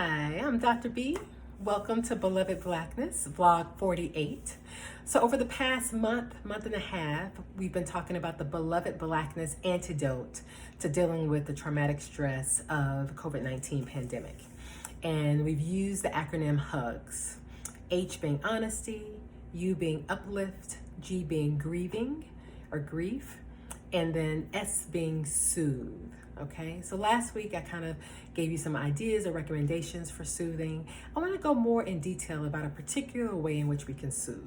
Hi, I'm Dr. B. Welcome to Beloved Blackness, vlog 48. So over the past month and a half, we've been talking about the Beloved Blackness Antidote to dealing with the traumatic stress of COVID-19 pandemic. And we've used the acronym H.U.G.S. H being honesty, U being uplift, G being grieving or grief, and then S being soothe. Okay, so last week I kind of gave you some ideas or recommendations for soothing. I want to go more in detail about a particular way in which we can soothe.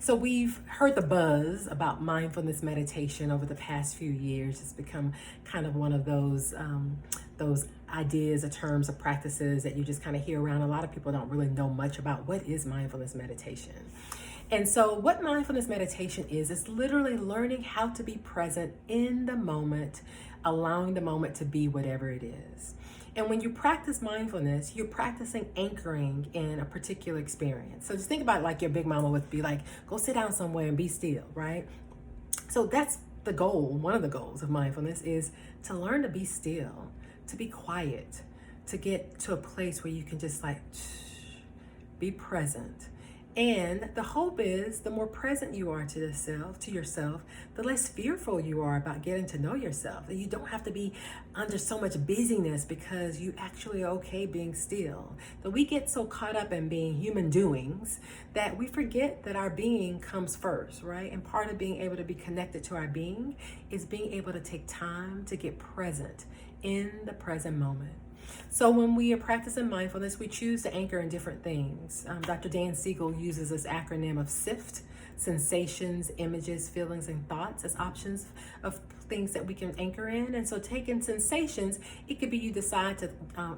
So we've heard the buzz about mindfulness meditation over the past few years. It's become kind of one of those ideas or terms or practices that you just kind of hear around. A lot of people don't really know much about what is mindfulness meditation. And so what mindfulness meditation is literally learning how to be present in the moment, allowing the moment to be whatever it is. And when you practice mindfulness, you're practicing anchoring in a particular experience. So just think about like your big mama would be like, go sit down somewhere and be still, right? So that's the goal. One of the goals of mindfulness is to learn to be still, to be quiet, to get to a place where you can just like be present. And the hope is the more present you are to yourself, the less fearful you are about getting to know yourself. That you don't have to be under so much busyness because you actually are okay being still. That we get so caught up in being human doings that we forget that our being comes first, right? And part of being able to be connected to our being is being able to take time to get present in the present moment. So when we are practicing mindfulness, we choose to anchor in different things. Dr. Dan Siegel uses this acronym of SIFT, sensations, images, feelings, and thoughts as options of things that we can anchor in. And so taking sensations, it could be you decide to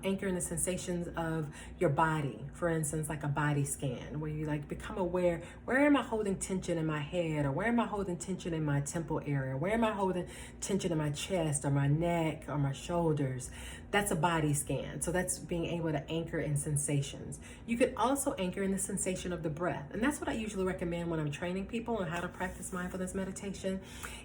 anchor in the sensations of your body. For instance, like a body scan, where you like become aware, where am I holding tension in my head? Or where am I holding tension in my temple area? Where am I holding tension in my chest or my neck or my shoulders? That's a body scan. So that's being able to anchor in sensations. You could also anchor in the sensation of the breath. And that's what I usually recommend when I'm training people on how to practice mindfulness meditation,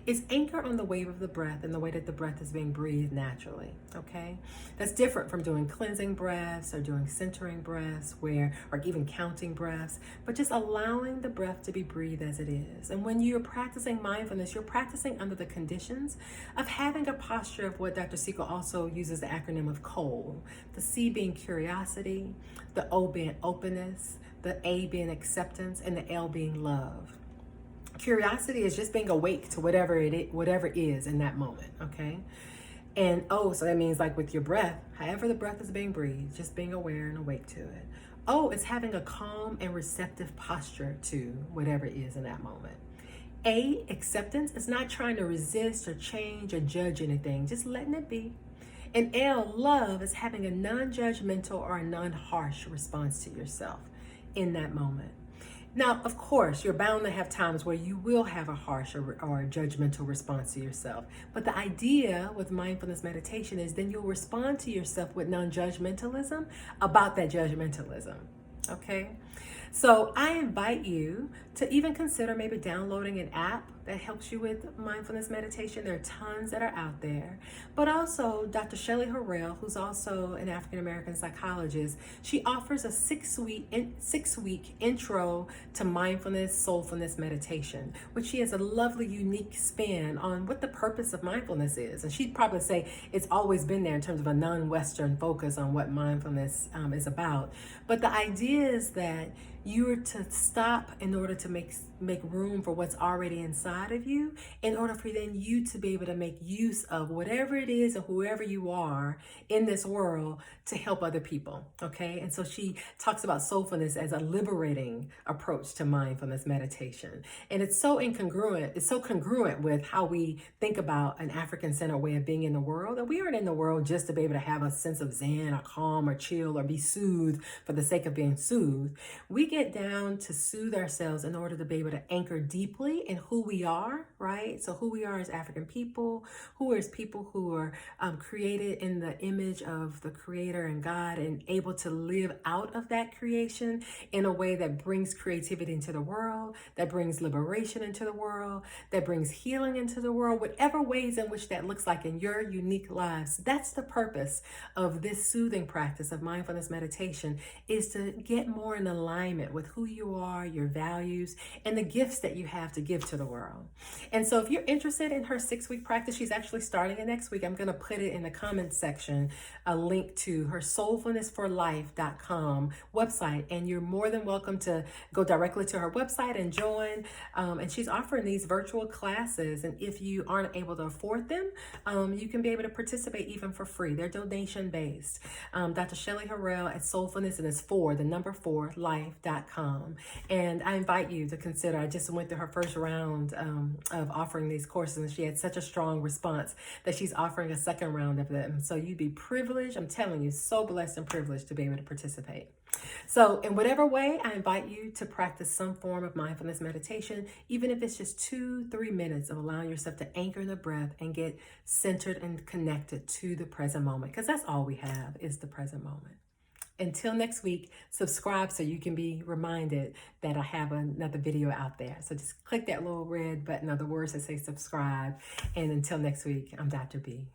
is anchor on the wave of the breath and the way that the breath is being breathed naturally, okay? That's different from doing cleansing breaths or doing centering breaths or even counting breaths, but just allowing the breath to be breathed as it is. And when you're practicing mindfulness, you're practicing under the conditions of having a posture of what Dr. Siegel also uses the acronym of COLE, the C being curiosity, the O being openness, the A being acceptance, and the L being love. Curiosity is just being awake to whatever is in that moment, okay? And O, so that means like with your breath, however the breath is being breathed, just being aware and awake to it. O is having a calm and receptive posture to whatever is in that moment. A, acceptance, is not trying to resist or change or judge anything, just letting it be. And L, love, is having a non-judgmental or a non-harsh response to yourself in that moment. Now, of course, you're bound to have times where you will have a harsh or a judgmental response to yourself. But the idea with mindfulness meditation is then you'll respond to yourself with non-judgmentalism about that judgmentalism, okay? So I invite you to even consider maybe downloading an app that helps you with mindfulness meditation. There are tons that are out there. But also Dr. Shelly Harrell, who's also an African-American psychologist, she offers a six-week intro to mindfulness, soulfulness meditation, which she has a lovely, unique spin on what the purpose of mindfulness is. And she'd probably say it's always been there in terms of a non-Western focus on what mindfulness is about. But the idea is that you are to stop in order to make room for what's already inside of you, in order for then you to be able to make use of whatever it is and whoever you are in this world to help other people, okay? And so she talks about soulfulness as a liberating approach to mindfulness meditation. And it's so congruent with how we think about an African-centered way of being in the world, that we aren't in the world just to be able to have a sense of zen or calm or chill or be soothed for the sake of being soothed. We get down to soothe ourselves in order to be able to anchor deeply in who we are, right? So who we are as African people, who is people who are created in the image of the Creator and God, and able to live out of that creation in a way that brings creativity into the world, that brings liberation into the world, that brings healing into the world, whatever ways in which that looks like in your unique lives. That's the purpose of this soothing practice of mindfulness meditation, is to get more in alignment with who you are, your values, and the gifts that you have to give to the world. And so if you're interested in her 6-week practice, she's actually starting it next week. I'm going to put it in the comments section, a link to her soulfulnessforlife.com website. And you're more than welcome to go directly to her website and join. And she's offering these virtual classes. And if you aren't able to afford them, you can be able to participate even for free. They're donation based. Dr. Shelly Harrell at Soulfulness, and it's 4 life.com. And I invite you to consider. I just went through her first round of offering these courses, and she had such a strong response that she's offering a second round of them. So you'd be privileged. I'm telling you, so blessed and privileged to be able to participate. So in whatever way, I invite you to practice some form of mindfulness meditation, even if it's just 2-3 minutes of allowing yourself to anchor in the breath and get centered and connected to the present moment, because that's all we have is the present moment. Until next week, subscribe so you can be reminded that I have another video out there. So just click that little red button, or the words that say subscribe. And until next week, I'm Dr. B.